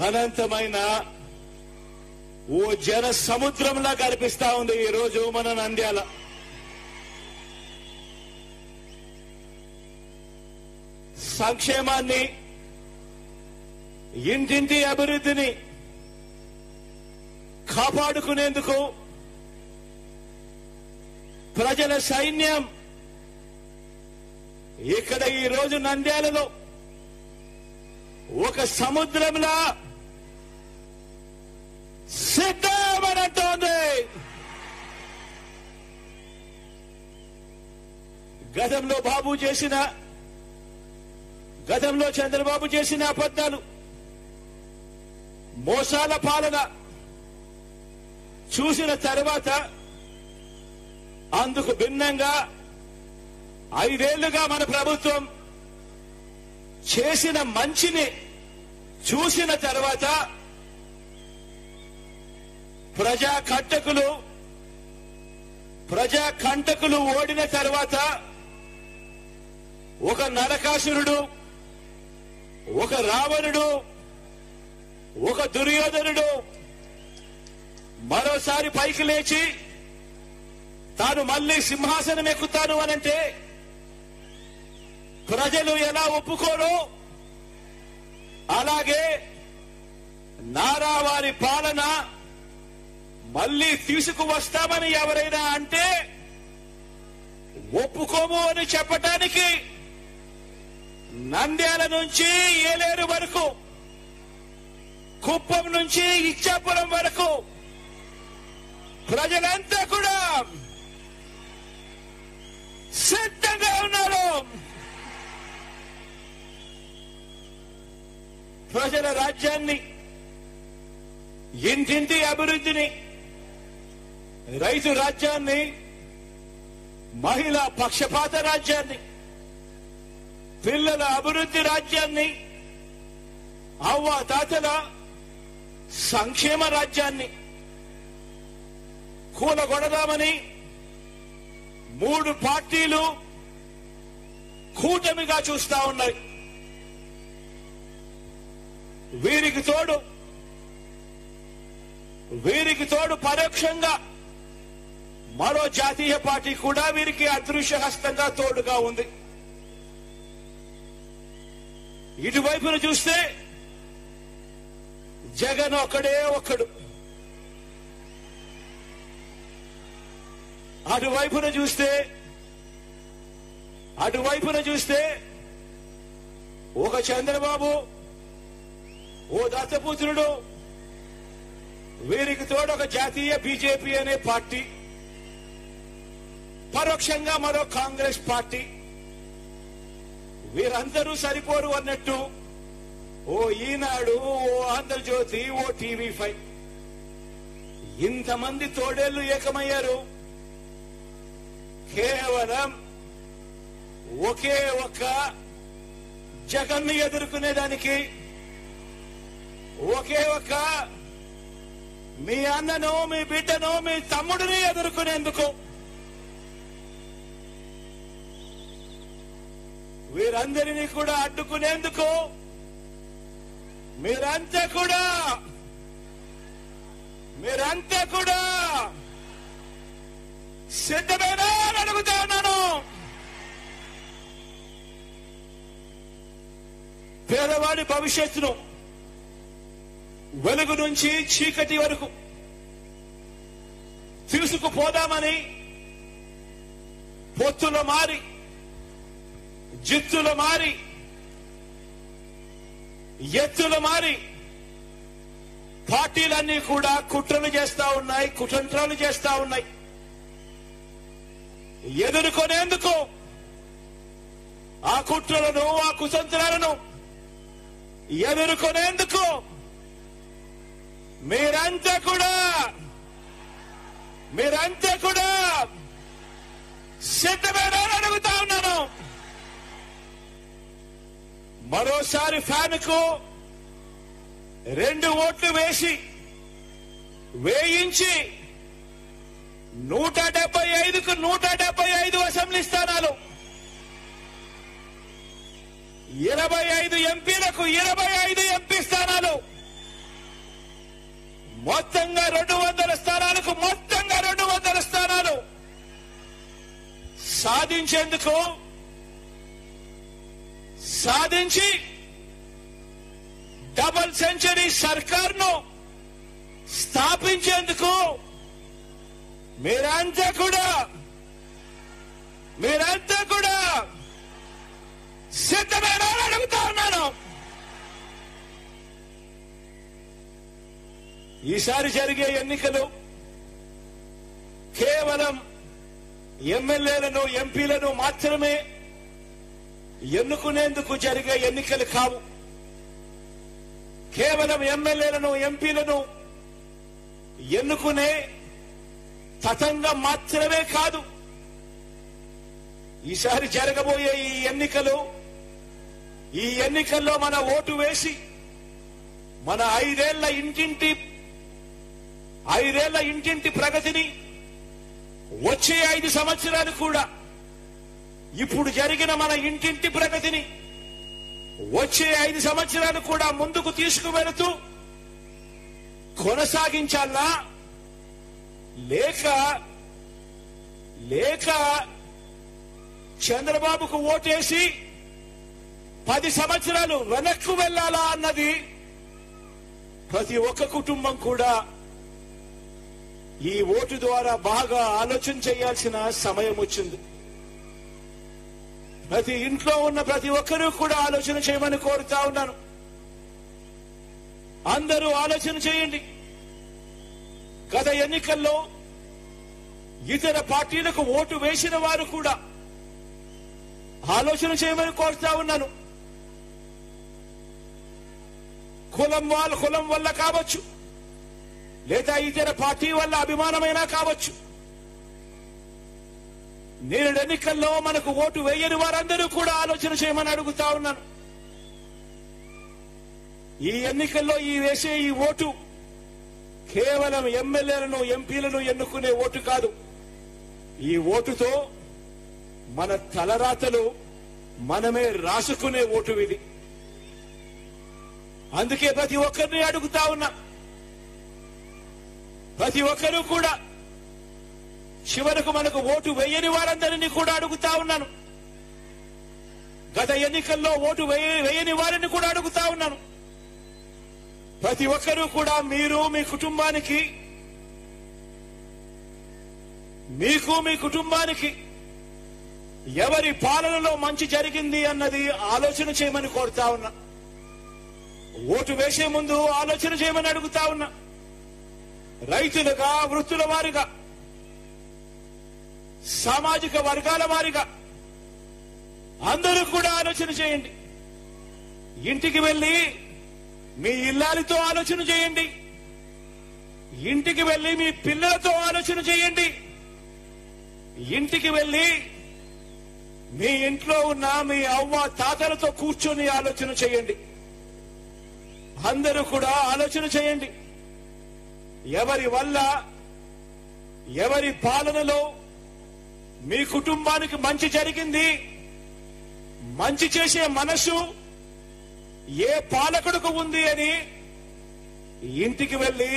అనంతమైన ఓ జన సముద్రంలా కనిపిస్తా ఉంది ఈ రోజు మన నంద్యాల. సంక్షేమాన్ని, ఇంటింటి అభివృద్ధిని కాపాడుకునేందుకు ప్రజల సైన్యం ఇక్కడ ఈ రోజు నంద్యాలలో ఒక సముద్రంలా సిద్ధమనంటోంది. గతంలో చంద్రబాబు చేసిన అబద్ధాలు, మోసాల పాలన చూసిన తర్వాత అందుకు భిన్నంగా 5 ఏళ్లుగా మన ప్రభుత్వం చేసిన మంచిని చూసిన తర్వాత ప్రజా కంటకులు ఓడిన తర్వాత ఒక నరకాసురుడు, ఒక రావణుడు, ఒక దుర్యోధనుడు మరోసారి పైకి లేచి తాను మళ్లీ సింహాసనం ఎక్కుతాను అనంటే ప్రజలు ఎలా ఒప్పుకోరు, అలాగే నారావారి పాలన మళ్లీ తీసుకువస్తామని ఎవరైనా అంటే ఒప్పుకోము అని చెప్పటానికి నంద్యాల నుంచి ఏలేరు వరకు, కుప్పం నుంచి ఇచ్చాపురం వరకు ప్రజలంతా కూడా సిద్ధంగా ఉన్నారు. ప్రజల రాజ్యాన్ని, ఇంటింటి అభివృద్ధిని, రైతు రాజ్యాన్ని, మహిళా పక్షపాత రాజ్యాన్ని, పిల్లల అభివృద్ధి రాజ్యాన్ని, అవ్వ తాతల సంక్షేమ రాజ్యాన్ని కూలగొడదామని 3 పార్టీలు కూటమిగా చూస్తా ఉన్నాయి. వీరికి తోడు పరోక్షంగా మరో జాతీయ పార్టీ కూడా వీరికి అదృశ్య హస్తంగా తోడుగా ఉంది. ఇటువైపున చూస్తే జగన్ ఒక్కడే ఒక్కడు, అటువైపున చూస్తే ఒక చంద్రబాబు, ఓ దత్తపుత్రుడు, వీరికి తోడు ఒక జాతీయ బీజేపీ అనే పార్టీ, పరోక్షంగా మరో కాంగ్రెస్ పార్టీ. వీరందరూ సరిపోరు అన్నట్టు ఓ ఈనాడు, ఓ ఆంధ్రజ్యోతి, ఓ టీవీ5 ఇంతమంది తోడేళ్లు ఏకమయ్యారు కేవలం ఒకే ఒక్క జగన్ను ఎదుర్కొనేదానికి, ఒకే ఒక్క మీ అన్నను, మీ బిడ్డను, మీ తమ్ముడిని ఎదుర్కొనేందుకు. వీరందరినీ కూడా అడ్డుకునేందుకు మీరంతా కూడా సిద్ధమేనా అని అడుగుతా ఉన్నాను. పేదవాడి భవిష్యత్తును వెలుగు నుంచి చీకటి వరకు తీసుకుపోదామని పొత్తులు మారి, జిత్తులు మారి, ఎత్తులు మారి పార్టీలన్నీ కూడా కుట్రలు చేస్తా ఉన్నాయి, కుతంత్రాలు చేస్తా ఉన్నాయి. ఎదుర్కొనేందుకు ఆ కుట్రలను, ఆ కుతంత్రాలను ఎదుర్కొనేందుకు మీరంతా కూడా సిద్ధమేనా అని అడుగుతా ఉన్నాను. మరోసారి ఫ్యాన్కు 2 ఓట్లు వేయించి 175కు 175 అసెంబ్లీ స్థానాలు, 25 ఎంపీలకు 25 ఎంపీ స్థానాలు సాధించేందుకు సాధించి డబుల్ సెంచరీ సర్కార్ను స్థాపించేందుకు మీరంతా కూడా సిద్ధమేనా అని అడుగుతా ఉన్నాను. ఈసారి జరిగే ఎన్నికలు కేవలం ఎమ్మెల్యేలను ఎంపీలను మాత్రమే ఎన్నుకునేందుకు జరిగే ఎన్నికలు కావు. కేవలం ఎమ్మెల్యేలను ఎంపీలను ఎన్నుకునే తతంగం మాత్రమే కాదు. ఈసారి జరగబోయే ఈ ఎన్నికల్లో మన ఓటు వేసి మన ఐదేళ్ల ఇంటింటి ప్రగతిని వచ్చే 5 సంవత్సరాలు కూడా ఇప్పుడు జరిగిన మన ఇంటింటి ప్రగతిని వచ్చే 5 సంవత్సరాలు కూడా ముందుకు తీసుకువెళుతూ కొనసాగించాలా లేక చంద్రబాబుకు ఓటేసి 10 సంవత్సరాలు వెనక్కు వెళ్లాలా అన్నది ప్రతి ఒక్క కుటుంబం కూడా ఈ ఓటు ద్వారా బాగా ఆలోచన చేయాల్సిన సమయం వచ్చింది. ప్రతి ఇంట్లో ఉన్న ప్రతి ఒక్కరూ కూడా ఆలోచన చేయమని కోరుతా ఉన్నాను. అందరూ ఆలోచన చేయండి. గత ఎన్నికల్లో ఇతర పార్టీలకు ఓటు వేసిన వారు కూడా ఆలోచన చేయమని కోరుతా ఉన్నాను. కులం వల్ల కావచ్చు, లేదా ఇతర పార్టీ వల్ల అభిమానమైనా కావచ్చు, నేడు ఎన్నికల్లో మనకు ఓటు వేయని వారందరూ కూడా ఆలోచన చేయమని అడుగుతా ఉన్నాను. ఈ ఎన్నికల్లో వేసే ఈ ఓటు కేవలం ఎమ్మెల్యేలను ఎంపీలను ఎన్నుకునే ఓటు కాదు. ఈ ఓటుతో మన తలరాతలు మనమే రాసుకునే ఓటు ఇది. అందుకే ప్రతి ఒక్కరిని అడుగుతా ఉన్నా, ప్రతి ఒక్కరూ కూడా చివరకు మనకు ఓటు వేయని వారందరినీ కూడా అడుగుతా ఉన్నాను. గత ఎన్నికల్లో ఓటు వేయని వారిని కూడా అడుగుతా ఉన్నాను. ప్రతి ఒక్కరూ కూడా మీరు మీ కుటుంబానికి మీ కుటుంబానికి ఎవరి పాలనలో మంచి జరిగింది అన్నది ఆలోచన చేయమని కోరుతా ఉన్నా. ఓటు వేసే ముందు ఆలోచన చేయమని అడుగుతా ఉన్నా. రైతులుగా, వృత్తుల వారిగా, సామాజిక వర్గాల వారిగా అందరూ కూడా ఆలోచన చేయండి. ఇంటికి వెళ్లి మీ ఇల్లాలితో ఆలోచన చేయండి. ఇంటికి వెళ్లి మీ పిల్లలతో ఆలోచన చేయండి. ఇంటికి వెళ్లి మీ ఇంట్లో ఉన్న మీ అవ్వ తాతలతో కూర్చొని ఆలోచన చేయండి. అందరూ కూడా ఆలోచన చేయండి. ఎవరి వల్ల, ఎవరి పాలనలో మీ కుటుంబానికి మంచి జరిగింది, మంచి చేసే మనసు ఏ పాలకుడికి ఉంది అని ఇంటికి వెళ్లి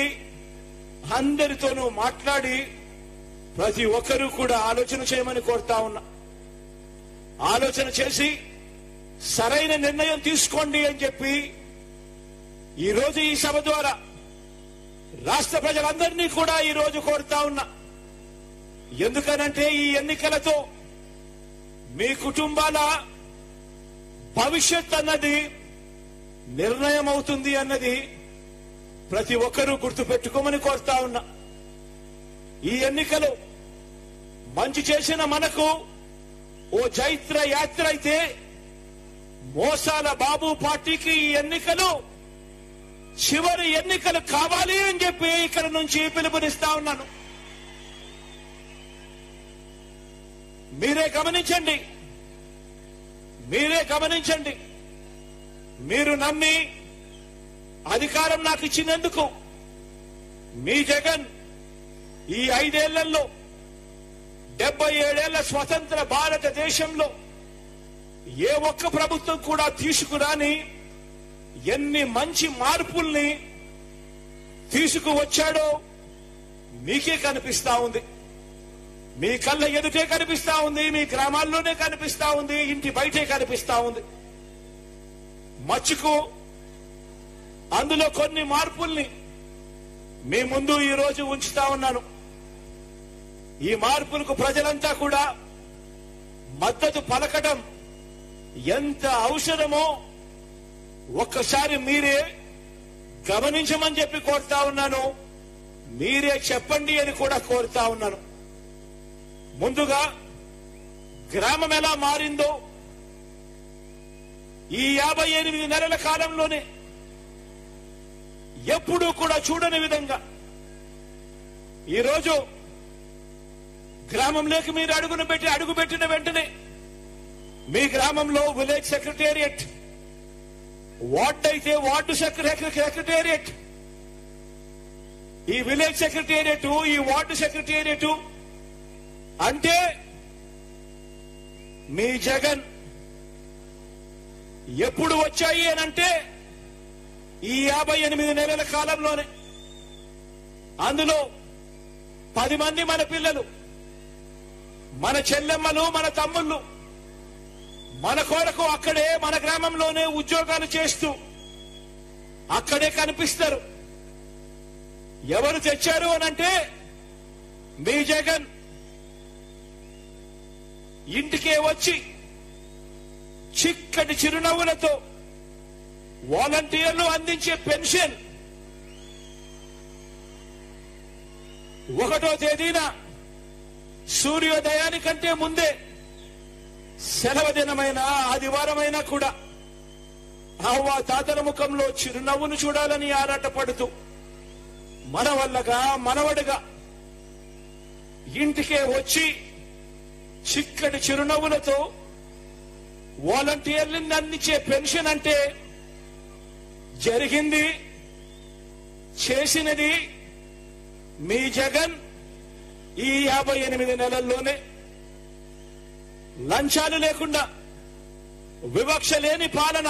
అందరితోనూ మాట్లాడి ప్రతి ఒక్కరూ కూడా ఆలోచన చేయమని కోరుతా ఉన్నా. ఆలోచన చేసి సరైన నిర్ణయం తీసుకోండి అని చెప్పి ఈరోజు ఈ సభ ద్వారా రాష్ట్ర ప్రజలందరినీ కూడా ఈరోజు కోరుతా ఉన్నా. ఎందుకనంటే ఈ ఎన్నికలతో మీ కుటుంబాల భవిష్యత్ అన్నది నిర్ణయం అవుతుంది అన్నది ప్రతి ఒక్కరూ గుర్తుపెట్టుకోమని కోరుతా ఉన్నా. ఈ ఎన్నికలు మంచి చేసిన మనకు ఓ చైత్ర యాత్ర అయితే, మోసాల బాబు పార్టీకి ఈ ఎన్నికలు చివరి ఎన్నికలు కావాలి అని చెప్పి ఇక్కడ నుంచి పిలుపునిస్తా ఉన్నాను. మీరే గమనించండి. మీరు నమ్మి అధికారం నాకు ఇచ్చినందుకు మీ జగన్ ఈ 5 ఏళ్లలో 77 ఏళ్ల స్వతంత్ర భారతదేశంలో ఏ ఒక్క ప్రభుత్వం కూడా తీసుకురాని ఎన్ని మంచి మార్పుల్ని తీసుకువచ్చాడో మీకే కనిపిస్తా ఉంది. మీ కళ్ళ ఎదుటే కనిపిస్తా ఉంది, మీ గ్రామాల్లోనే కనిపిస్తా ఉంది, ఇంటి బయటే కనిపిస్తా ఉంది. మచ్చుకు అందులో కొన్ని మార్పుల్ని మీ ముందు ఈ రోజు ఉంచుతా ఉన్నాను. ఈ మార్పులకు ప్రజలంతా కూడా మద్దతు పలకడం ఎంత అవసరమో ఒక్కసారి మీరే గమనించమని చెప్పి కోరుతా ఉన్నాను. మీరే చెప్పండి అని కూడా కోరుతా ఉన్నాను. ముందుగా గ్రామం ఎలా మారిందో ఈ 58 నెలల కాలంలోనే ఎప్పుడూ కూడా చూడని విధంగా ఈరోజు గ్రామంలోకి మీరు అడుగుపెట్టిన వెంటనే మీ గ్రామంలో విలేజ్ సెక్రటేరియట్, వార్డు అయితే వార్డు సెక్రటేరియట్, ఈ విలేజ్ సెక్రటేరియట్, ఈ వార్డు సెక్రటేరియట్ అంటే మీ జగన్ ఎప్పుడు వచ్చాయి అనంటే ఈ 58 నెలల కాలంలోనే. అందులో 10 మంది మన పిల్లలు, మన చెల్లెమ్మలు, మన తమ్ముళ్ళు మన కొరకు అక్కడే మన గ్రామంలోనే ఉద్యోగాలు చేస్తూ అక్కడే కనిపిస్తారు. ఎవరు తెచ్చారు అనంటే మీ జగన్. ఇంటికే వచ్చి చిక్కటి చిరునవ్వులతో వాలంటీర్లు అందించే పెన్షన్ 1వ తేదీన సూర్యోదయానికంటే ముందే సెలవు దినమైన ఆదివారమైనా కూడా అవ్వ తాతల ముఖంలో చిరునవ్వును చూడాలని ఆరాటపడుతూ మనవల్లగా మనవడుగా ఇంటికే వచ్చి చిక్కటి చిరునవ్వులతో వాలంటీర్లను అందించే పెన్షన్ అంటే జరిగింది, చేసినది మీ జగన్ ఈ 58 నెలల్లోనే. లంచాలు లేకుండా వివక్ష లేని పాలన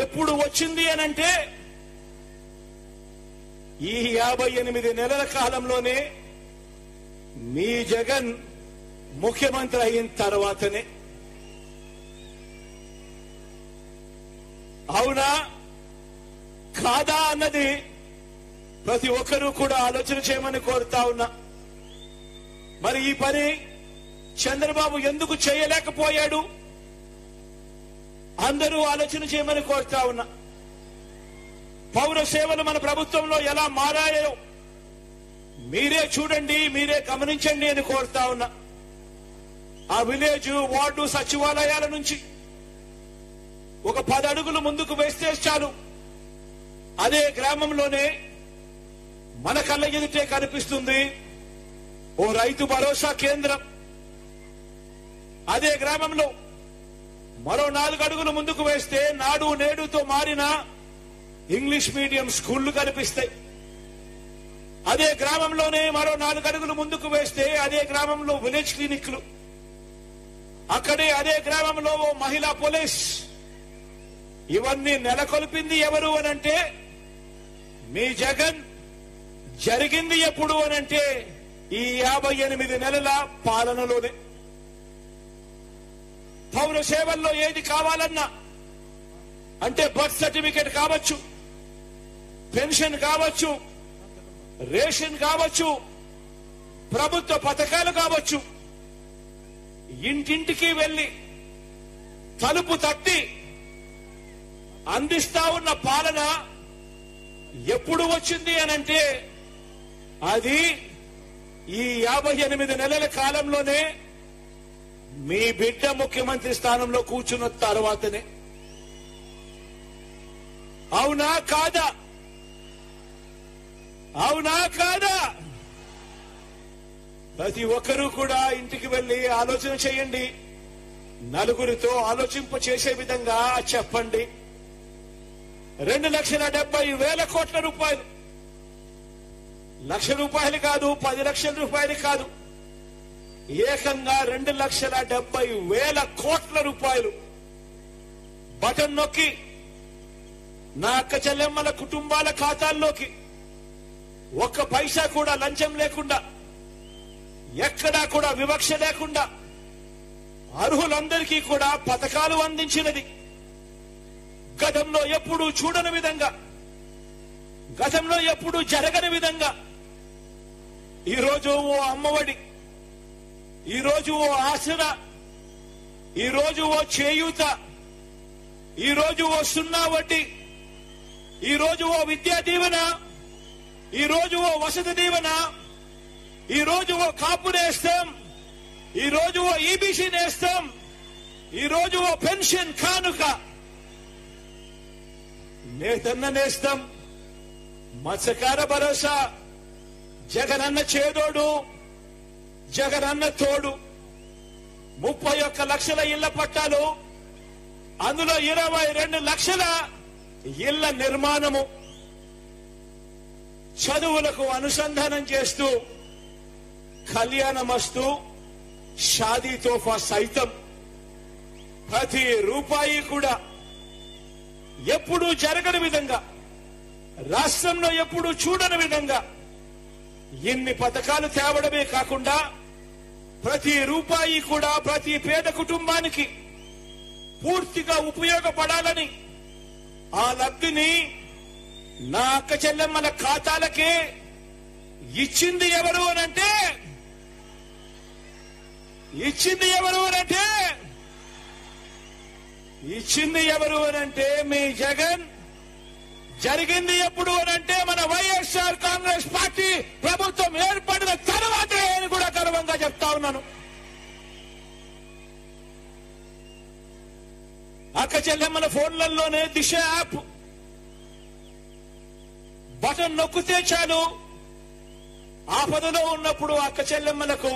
ఎప్పుడు వచ్చింది అనంటే ఈ 58 నెలల కాలంలోనే మీ జగన్ ముఖ్యమంత్రి అయిన తర్వాతనే. అవునా కాదా అన్నది ప్రతి ఒక్కరూ కూడా ఆలోచన చేయమని కోరుతా ఉన్నా. మరి ఈ పని చంద్రబాబు ఎందుకు చేయలేకపోయాడు? అందరూ ఆలోచన చేయమని కోరుతా ఉన్నా. పౌర సేవలు మన ప్రభుత్వంలో ఎలా మారాయో మీరే చూడండి, మీరే గమనించండి అని కోరుతా ఉన్నా. ఆ విలేజ్, వార్డు, సచివాలయాల నుంచి ఒక 10 అడుగులు ముందుకు వేస్తే చాలు, అదే గ్రామంలోనే మన కళ్ళ ఎదుటే కనిపిస్తుంది ఓ రైతు భరోసా కేంద్రం. అదే గ్రామంలో మరో 4 అడుగులు ముందుకు వేస్తే నాడు నేడుతో మారిన ఇంగ్లీష్ మీడియం స్కూళ్లు కనిపిస్తాయి. అదే గ్రామంలోనే మరో 4 అడుగులు ముందుకు వేస్తే అదే గ్రామంలో విలేజ్ క్లినిక్లు, అక్కడే అదే గ్రామంలో ఓ మహిళా పోలీస్. ఇవన్నీ నెలకొల్పింది ఎవరు అనంటే మీ జగన్. జరిగింది ఎప్పుడు అనంటే ఈ 58 నెలల పాలనలోనే. పౌర సేవల్లో ఏది కావాలన్నా అంటే బర్త్ సర్టిఫికేట్ కావచ్చు, పెన్షన్ కావచ్చు, రేషన్ కావచ్చు, ప్రభుత్వ పథకాలు కావచ్చు, ఇంటింటికి వెళ్లి తలుపు తట్టి అందిస్తా ఉన్న పాలన ఎప్పుడు వచ్చింది అనంటే అది ఈ 58 నెలల కాలంలోనే మీ బిడ్డ ముఖ్యమంత్రి స్థానంలో కూర్చున్న తర్వాతనే. అవునా కాదా? అవునా కాదా? ప్రతి ఒక్కరూ కూడా ఇంటికి వెళ్లి ఆలోచన చేయండి, నలుగురితో ఆలోచింప చేసే విధంగా చెప్పండి. 2,70,000 కోట్ల రూపాయలు, ₹1,00,000 కాదు, 10 లక్షల రూపాయలు కాదు, ఏకంగా 2,70,000 కోట్ల రూపాయలు బటన్ నొక్కి నా అక్క చెల్లెమ్మల కుటుంబాల ఖాతాల్లోకి 1 పైసా కూడా లంచం లేకుండా ఎక్కడా కూడా వివక్ష లేకుండా అర్హులందరికీ కూడా పథకాలు అందించినది. గతంలో ఎప్పుడూ చూడని విధంగా, గతంలో ఎప్పుడూ జరగని విధంగా ఈరోజు ఓ అమ్మఒడి, ఈరోజు ఓ ఆసరా, ఈరోజు ఓ చేయూత, ఈరోజు ఓ సున్నా వడ్డీ, ఈరోజు ఓ విద్యా దీవెన, ఈరోజు ఓ వసతి దీవెన, ఈరోజు ఓ కాపు నేస్తం, ఈరోజు ఓ ఈబీసీ నేస్తం, ఈరోజు ఓ పెన్షన్ కానుక, నేతన్న నేస్తం, మత్స్యకార భరోసా, జగనన్న చేదోడు, జగనన్న తోడు, 31 లక్షల ఇళ్ల పట్టాలు, అందులో 22 లక్షల ఇళ్ల నిర్మాణము, చదువులకు అనుసంధానం చేస్తూ కళ్యాణమస్తు, షాదీ తోఫా సైతం ప్రతి రూపాయి కూడా ఎప్పుడూ జరగని విధంగా, రాష్ట్రంలో ఎప్పుడూ చూడని విధంగా ఇన్ని పథకాలు తేవడమే కాకుండా ప్రతి రూపాయి కూడా ప్రతి పేద కుటుంబానికి పూర్తిగా ఉపయోగపడాలని ఆ లబ్ధిని నా అక్క చెల్లెమ్మల ఖాతాలకే ఇచ్చింది ఎవరు అనంటే, ఇచ్చింది ఎవరు అనంటే, ఇచ్చింది ఎవరు అనంటే మీ జగన్. జరిగింది ఎప్పుడు అనంటే మన వైఎస్ఆర్ కాంగ్రెస్ పార్టీ ప్రభుత్వం ఏర్పడిన తర్వాతే అని కూడా గర్వంగా చెప్తా ఉన్నాను. అక్క చెల్లెమ్మల ఫోన్లలోనే దిశ యాప్ బటన్ నొక్కితే చాలు, ఆపదలో ఉన్నప్పుడు అక్క చెల్లెమ్మలకు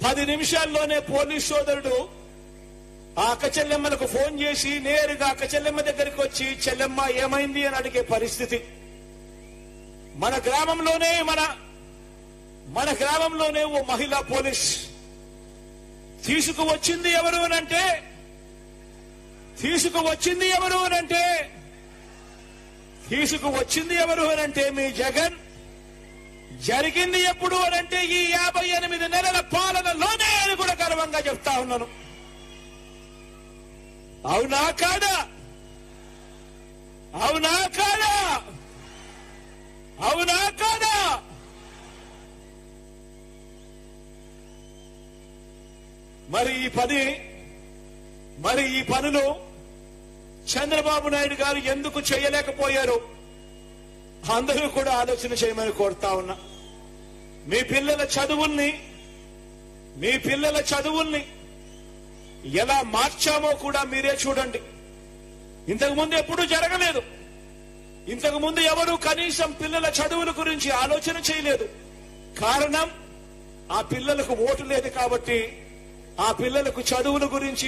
10 నిమిషాల్లోనే పోలీస్ సోదరుడు ఆ అక్క చెల్లెమ్మలకు ఫోన్ చేసి నేరుగా అక్క చెల్లెమ్మ దగ్గరికి వచ్చి చెల్లెమ్మ ఏమైంది అని అడిగే పరిస్థితి. మన గ్రామంలోనే ఓ మహిళా పోలీస్ తీసుకువచ్చింది ఎవరు అనంటే, తీసుకువచ్చింది ఎవరు అనంటే మీ జగన్. జరిగింది ఎప్పుడు అనంటే ఈ 58 నెలల పాలనలోనే అని కూడా గర్వంగా చెప్తా ఉన్నాను. అవునా కాదా? అవునా కాదా? అవునా కాదా? మరి ఈ పనులు చంద్రబాబు నాయుడు గారు ఎందుకు చేయలేకపోయారు? అందరూ కూడా ఆలోచన చేయమని కోరుతా ఉన్నా. మీ పిల్లల చదువుల్ని ఎలా మార్చామో కూడా మీరే చూడండి. ఇంతకుముందు ఎప్పుడూ జరగలేదు. ఇంతకుముందు ఎవరు కనీసం పిల్లల చదువుల గురించి ఆలోచన చేయలేదు. కారణం ఆ పిల్లలకు ఓటు లేదు కాబట్టి, ఆ పిల్లలకు చదువుల గురించి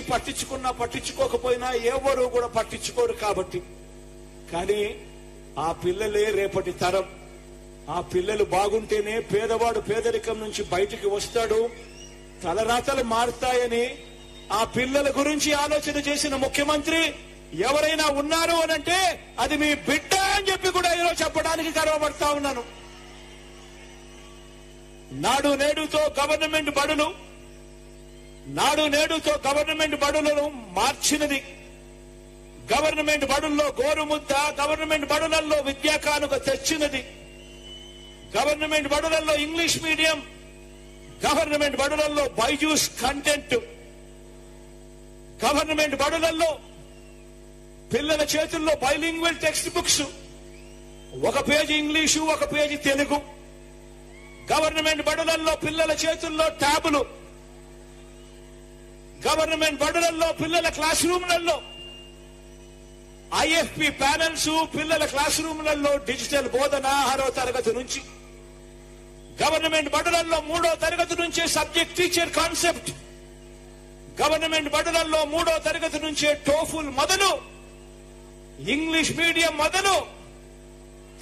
పట్టించుకోకపోయినా ఎవరు కూడా పట్టించుకోరు కాబట్టి. కానీ ఆ పిల్లలే రేపటి తరం. ఆ పిల్లలు బాగుంటేనే పేదవాడు పేదరికం నుంచి బయటికి వస్తాడు, తలరాతలు మారుతాయని ఆ పిల్లల గురించి ఆలోచన చేసిన ముఖ్యమంత్రి ఎవరైనా ఉన్నారు అనంటే అది మీ బిడ్డ అని చెప్పి కూడా ఈరోజు చెప్పడానికి గర్వపడతా ఉన్నాను. నాడు నేడుతో గవర్నమెంట్ బడులను మార్చినది, గవర్నమెంట్ బడుల్లో గోరుముద్ద, గవర్నమెంట్ బడులలో విద్యా కానుక తెచ్చినది, గవర్నమెంట్ బడులలో ఇంగ్లీష్ మీడియం, గవర్నమెంట్ బడులలో బైజూస్ కంటెంట్, గవర్నమెంట్ బడులలో పిల్లల చేతుల్లో bilingual text books, 1 page English 1 page Telugu, government బడులలో పిల్లల చేతుల్లో ట్యాబులు, గవర్నమెంట్ బడులలో పిల్లల క్లాస్ రూమ్లలో ఐఎఫ్పి ప్యానెల్స్, పిల్లల క్లాస్ రూమ్లలో డిజిటల్ బోధన 6వ తరగతి నుంచి, గవర్నమెంట్ బడులలో 3వ తరగతి నుంచే సబ్జెక్ట్ టీచర్ కాన్సెప్ట్, గవర్నమెంట్ బడులలో 3వ తరగతి నుంచే టోఫుల్ మొదలు, ఇంగ్లీష్ మీడియం మొదలు,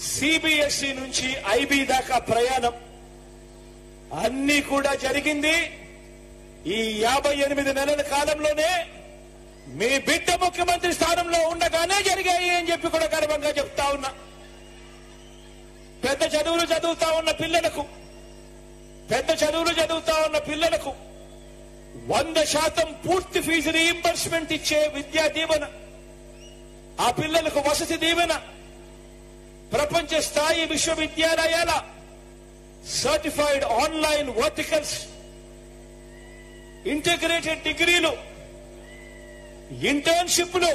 సిబిఎస్ఈ నుంచి ఐబీ దాకా ప్రయాణం అన్ని కూడా జరిగింది ఈ 58 నెలల కాలంలోనే. మీ బిడ్డ ముఖ్యమంత్రి స్థానంలో ఉండగానే జరిగాయి అని చెప్పి కూడా గర్వంగా చెప్తా ఉన్నా. పెద్ద చదువులు చదువుతా ఉన్న పిల్లలకు పెద్ద చదువులు చదువుతా ఉన్న పిల్లలకు 100% పూర్తి ఫీజు రీయింబర్స్మెంట్ ఇచ్చే విద్యా దీవెన, ఆ పిల్లలకు వసతి దీవెన, ప్రపంచ స్థాయి విశ్వవిద్యాలయాల సర్టిఫైడ్ ఆన్లైన్ వర్టికల్స్, ఇంటిగ్రేటెడ్ డిగ్రీలు, ఇంటర్న్షిప్లు,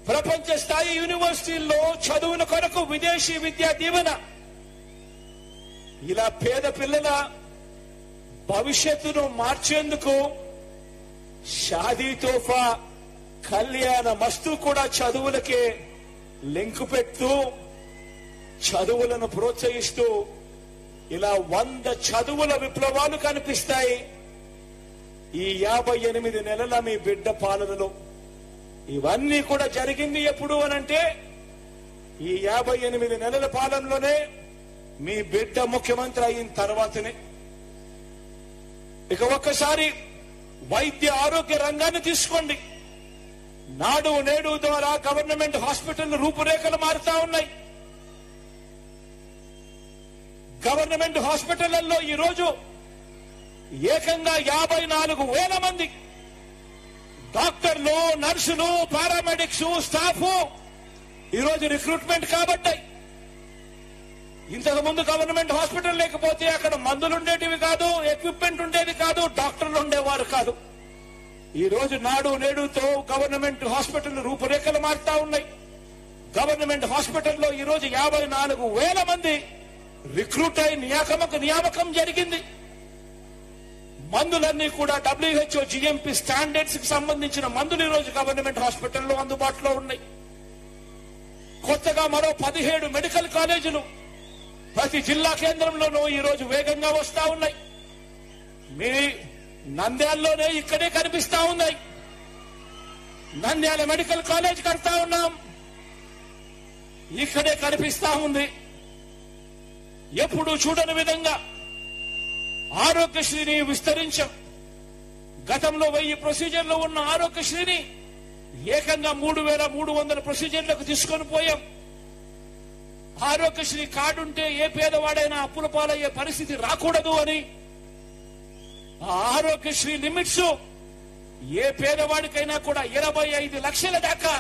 ప్రపంచ స్థాయి యూనివర్సిటీల్లో చదువుల కొరకు విదేశీ విద్యా దీవెన, ఇలా పేద పిల్లల భవిష్యత్తును మార్చేందుకు షాదీ తోఫా, కళ్యాణ మస్తు కూడా చదువులకే లింకు పెడుతూ చదువులను ప్రోత్సహిస్తూ ఇలా 100 చదువుల విప్లవాలు కనిపిస్తాయి ఈ 58 నెలల మీ బిడ్డ పాలనలో. ఇవన్నీ కూడా జరిగింది ఎప్పుడు అనంటే ఈ 58 నెలల పాలనలోనే మీ బిడ్డ ముఖ్యమంత్రి అయిన తర్వాతనే. ఇక ఒక్కసారి వైద్య ఆరోగ్య రంగాన్ని తీసుకోండి. నాడు నేడు ద్వారా గవర్నమెంట్ హాస్పిటల్ రూపురేఖలు మారుతా ఉన్నాయి. గవర్నమెంట్ హాస్పిటళ్లలో ఈరోజు ఏకంగా 54,000 మంది డాక్టర్లు, నర్సులు, పారామెడిక్స్, స్టాఫ్ ఈరోజు రిక్రూట్మెంట్ కాబట్టాయి. ఇంతకు ముందు గవర్నమెంట్ హాస్పిటల్ లేకపోతే అక్కడ మందులు ఉండేటివి కాదు, ఎక్విప్మెంట్ ఉండేది కాదు, డాక్టర్లు ఉండేవారు కాదు. ఈ రోజు నాడు నేడుతో గవర్నమెంట్ హాస్పిటల్ రూపురేఖలు మారుతా ఉన్నాయి. గవర్నమెంట్ హాస్పిటల్లో ఈ రోజు 54,000 మంది రిక్రూట్ అయి నియామకం జరిగింది. మందులన్నీ కూడా WHO GMP స్టాండర్డ్స్ కి సంబంధించిన మందులు ఈ రోజు గవర్నమెంట్ హాస్పిటల్లో అందుబాటులో ఉన్నాయి. కొత్తగా మరో 17 మెడికల్ కాలేజీలు ప్రతి జిల్లా కేంద్రంలోనూ ఈ రోజు వేగంగా వస్తా ఉన్నాయి. మీ నంద్యాలలోనే ఇక్కడే కనిపిస్తా ఉన్నాయి. నంద్యాల మెడికల్ కాలేజ్ కడతా ఉన్నాం, ఇక్కడే కనిపిస్తా ఉంది. ఎప్పుడు చూడని విధంగా ఆరోగ్యశ్రీని విస్తరించాం. గతంలో 1000 ప్రొసీజర్లు ఉన్న ఆరోగ్యశ్రీని ఏకంగా 3,300 ప్రొసీజర్లకు తీసుకొని పోయాం. ఆరోగ్యశ్రీ కార్డు ఉంటే ఏ పేదవాడైనా అప్పుల పాలయ్యే పరిస్థితి రాకూడదు అని ఆ ఆరోగ్యశ్రీ లిమిట్స్ ఏ పేదవాడికైనా కూడా 25 లక్షల దాకా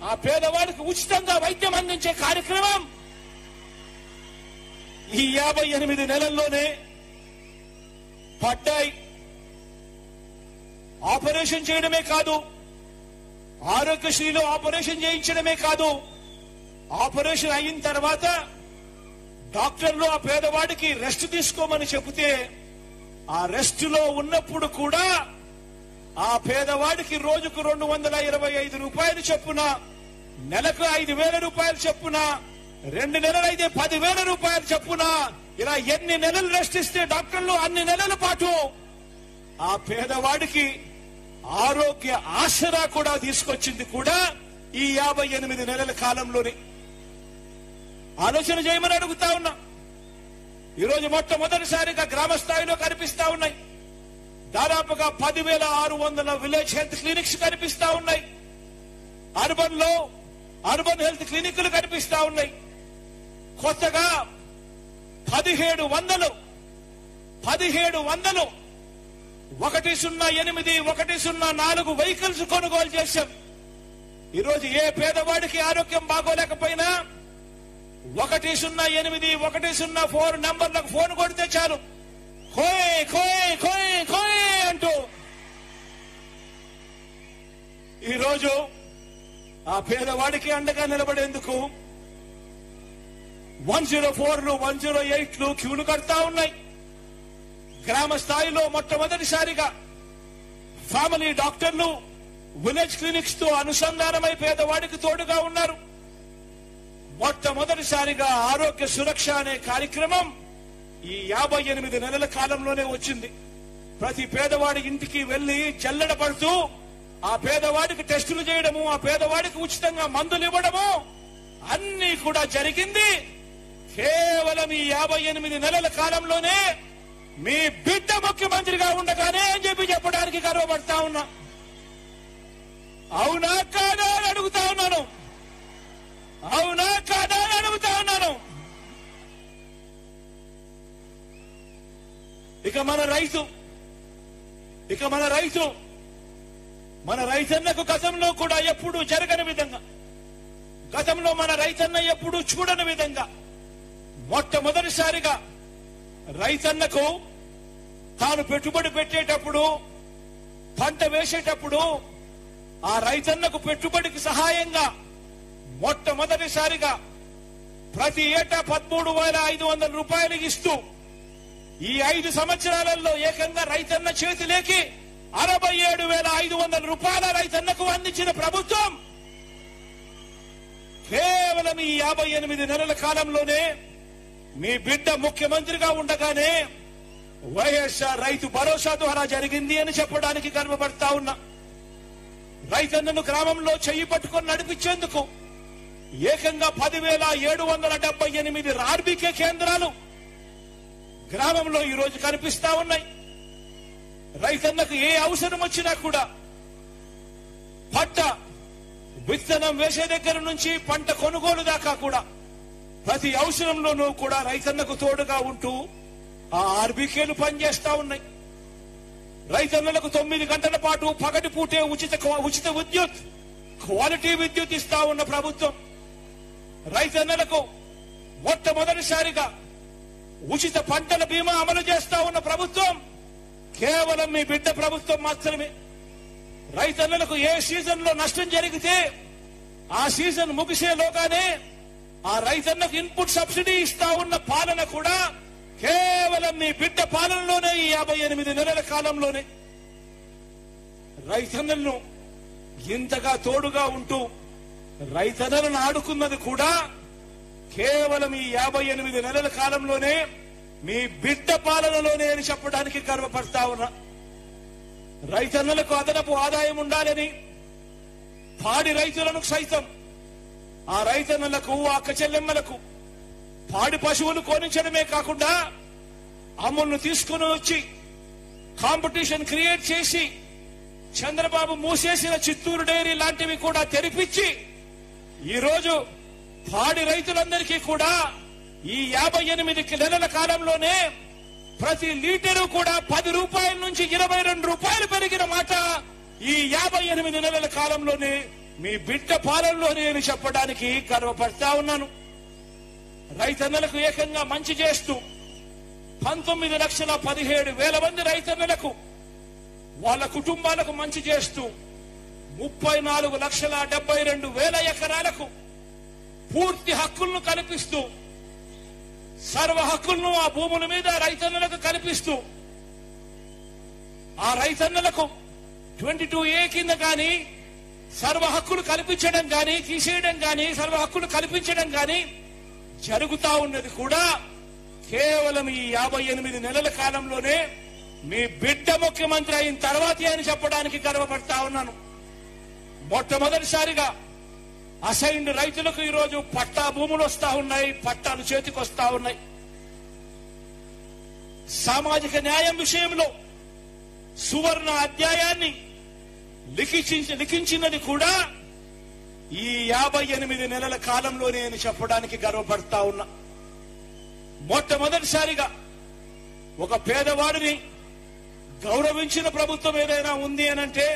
ఆ పేదవాడికి ఉచితంగా వైద్యం అందించే కార్యక్రమం ఈ 58 నెలల్లోనే పడ్డాయి. ఆపరేషన్ చేయడమే కాదు, ఆరోగ్యశ్రీలో ఆపరేషన్ చేయించడమే కాదు, ఆపరేషన్ అయిన తర్వాత డాక్టర్లు ఆ పేదవాడికి రెస్ట్ తీసుకోమని చెబితే ఆ రెస్ట్ లో ఉన్నప్పుడు కూడా ఆ పేదవాడికి రోజుకు 225 రూపాయలు చొప్పున, నెలకు 5,000 రూపాయలు చొప్పున, 2 నెలలైతే 10,000 రూపాయలు చొప్పున, ఇలా ఎన్ని నెలలు రెస్ట్ ఇస్తే డాక్టర్లు అన్ని నెలల పాటు ఆ పేదవాడికి ఆరోగ్య ఆసరా కూడా తీసుకొచ్చింది కూడా ఈ 58 నెలల కాలంలోనే. ఆలోచన చేయమని అడుగుతా ఉన్నా. ఈరోజు మొట్టమొదటిసారిగా గ్రామ స్థాయిలో కనిపిస్తా ఉన్నాయి. దాదాపుగా 10,600 విలేజ్ హెల్త్ క్లినిక్స్ కనిపిస్తా ఉన్నాయి. అర్బన్ హెల్త్ క్లినిక్లు కనిపిస్తా ఉన్నాయి. కొత్తగా 1700 108 104 వెహికల్స్ కొనుగోలు చేశాం. ఈరోజు ఏ పేదవాడికి ఆరోగ్యం బాగోలేకపోయినా 108 104 నంబర్లకు ఫోన్ కొడితే చాలు, కోయ్ కోయ్ కోయ్ కోయ్ అంటూ ఈరోజు ఆ పేదవాడికి అండగా నిలబడేందుకు 104లు 108లు క్యూలు కడతా ఉన్నాయి. గ్రామ స్థాయిలో మొట్టమొదటిసారిగా ఫ్యామిలీ డాక్టర్లు విలేజ్ క్లినిక్స్ తో అనుసంధానమై పేదవాడికి తోడుగా ఉన్నారు. మొట్టమొదటిసారిగా ఆరోగ్య సురక్ష అనే కార్యక్రమం ఈ 58 నెలల కాలంలోనే వచ్చింది. ప్రతి పేదవాడి ఇంటికి వెళ్లి జల్లెడ పడుతూ ఆ పేదవాడికి టెస్టులు చేయడము, ఆ పేదవాడికి ఉచితంగా మందులు ఇవ్వడము అన్ని కూడా జరిగింది కేవలం ఈ 58 నెలల కాలంలోనే. మీ బిడ్డ ముఖ్యమంత్రిగా ఉండగానే అని చెప్పడానికి గర్వపడతా ఉన్నా. అవునా కాదా అని అడుగుతా ఉన్నాను. అవునా కాదా అని అడుగుతా ఉన్నాను. మన రైతన్నకు గతంలో కూడా ఎప్పుడూ జరగని విధంగా, గతంలో మన రైతన్న ఎప్పుడూ చూడని విధంగా మొట్టమొదటిసారిగా రైతన్నకు తాను పెట్టుబడి పెట్టేటప్పుడు, పంట వేసేటప్పుడు ఆ రైతన్నకు పెట్టుబడికి సహాయంగా మొట్టమొదటిసారిగా ప్రతి ఏటా 13,500 రూపాయలు ఇస్తూ ఈ 5 సంవత్సరాలలో ఏకంగా రైతన్న చేతిలోకి 67,500 రూపాయల రైతన్నకు అందించిన ప్రభుత్వం కేవలం ఈ 58 నెలల కాలంలోనే మీ బిడ్డ ముఖ్యమంత్రిగా ఉండగానే వైఎస్ఆర్ రైతు భరోసా ద్వారా జరిగింది అని చెప్పడానికి గర్వపడతా ఉన్నా. రైతన్నను గ్రామంలో చెయ్యి పట్టుకొని నడిపించేందుకు ఏకంగా 10,778 ఆర్బీకే కేంద్రాలు గ్రామంలో ఈ రోజు కనిపిస్తా ఉన్నాయి. రైతన్నకు ఏ అవసరం వచ్చినా కూడా పంట విత్తనం వేసే దగ్గర నుంచి పంట కొనుగోలు దాకా కూడా ప్రతి అవసరంలోనూ కూడా రైతన్నకు తోడుగా ఉంటూ ఆ ఆర్బీకేలు పనిచేస్తా ఉన్నాయి. రైతన్నలకు 9 గంటల పాటు పగటి పూటే ఉచిత విద్యుత్, క్వాలిటీ విద్యుత్ ఇస్తా ఉన్న ప్రభుత్వం. రైతన్నలకు మొట్టమొదటిసారిగా ఉచిత పంటల బీమా అమలు చేస్తా ఉన్న ప్రభుత్వం కేవలం మీ బిడ్డ ప్రభుత్వం మాత్రమే. రైతన్నలకు ఏ సీజన్ లో నష్టం జరిగితే ఆ సీజన్ ముగిసేలోగానే ఆ రైతన్నకు ఇన్పుట్ సబ్సిడీ ఇస్తా ఉన్న పాలన కూడా కేవలం మీ బిడ్డ పాలనలోనే ఈ 58 నెలల కాలంలోనే రైతన్నలను ఇంతగా తోడుగా ఉంటూ రైతన్నలను ఆడుకున్నది కూడా కేవలం ఈ 58 నెలల కాలంలోనే మీ బిడ్డ పాలనలోనే అని చెప్పడానికి గర్వపడతా ఉన్నా. రైతన్నలకు అదనపు ఆదాయం ఉండాలని పాడి రైతులను సైతం ఆ రైతన్నలకు, అక్క చెల్లెమ్మలకు పాడి పశువులు కొనించడమే కాకుండా అమ్ములను తీసుకుని వచ్చి కాంపిటీషన్ క్రియేట్ చేసి చంద్రబాబు మూసేసిన చిత్తూరు డైరీ లాంటివి కూడా తెరిపించి ఈరోజు పాడి రైతులందరికీ కూడా ఈ 58 నెలల కాలంలోనే ప్రతి లీటరు కూడా 10 రూపాయల నుంచి 22 రూపాయలు పెరిగిన మాట ఈ 58 నెలల కాలంలోనే మీ బిడ్డ పాలనలోనే అని చెప్పడానికి గర్వపడతా ఉన్నాను. రైతన్నలకు ఏకంగా మంచి చేస్తూ 19,17,000 మంది రైతన్నలకు వాళ్ళ కుటుంబాలకు మంచి చేస్తూ 34,72,000 ఎకరాలకు పూర్తి హక్కులను కల్పిస్తూ సర్వ హక్కులను ఆ భూముల మీద రైతన్నలకు కల్పిస్తూ ఆ రైతన్నలకు 22A కింద కానీ సర్వ హక్కులు కల్పించడం కానీ, తీసేయడం కానీ, సర్వ హక్కులు కల్పించడం కానీ జరుగుతా ఉన్నది కూడా కేవలం ఈ 58 నెలల కాలంలోనే మీ బిడ్డ ముఖ్యమంత్రి అయిన తర్వాతే అని చెప్పడానికి గర్వపడతా ఉన్నాను. మొట్టమొదటిసారిగా అసైన్డ్ రైతులకు ఈరోజు పట్టా భూములు వస్తా ఉన్నాయి, పట్టాలు చేతికి వస్తా ఉన్నాయి. సామాజిక న్యాయం విషయంలో సువర్ణ అధ్యాయాన్ని లిఖించినది కూడా ఈ 58 నెలల కాలంలోనే అని చెప్పడానికి గర్వపడతా ఉన్నా. మొట్టమొదటిసారిగా ఒక పేదవాడిని గౌరవించిన ప్రభుత్వం ఏదైనా ఉంది అనంటే,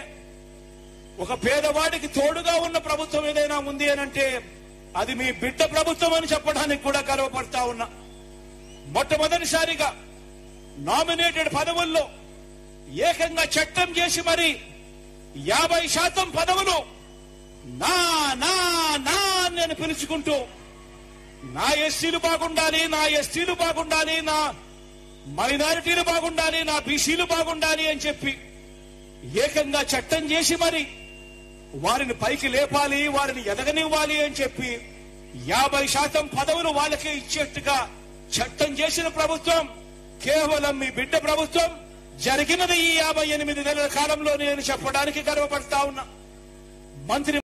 ఒక పేదవాడికి తోడుగా ఉన్న ప్రభుత్వం ఏదైనా ఉంది అనంటే అది మీ బిడ్డ ప్రభుత్వం అని చెప్పడానికి కూడా గర్వపడతా ఉన్నా. మొట్టమొదటిసారిగా నామినేటెడ్ పదవుల్లో ఏకంగా చట్టం చేసి మరి 50% పదవులు నా నా నా అని పిలుచుకుంటూ నా ఎస్సీలు బాగుండాలి, నా ఎస్టీలు బాగుండాలి, నా మైనారిటీలు బాగుండాలి, నా బీసీలు బాగుండాలి అని చెప్పి ఏకంగా చట్టం చేసి మరి వారిని పైకి లేపాలి, వారిని ఎదగనివ్వాలి అని చెప్పి 50% పదవులు వాళ్ళకే ఇచ్చేట్టుగా చట్టం చేసిన ప్రభుత్వం కేవలం మీ బిడ్డ ప్రభుత్వం. జరిగినది ఈ 58 నెలల కాలంలోనే అని చెప్పడానికి గర్వపడతా ఉన్నా. మంత్రి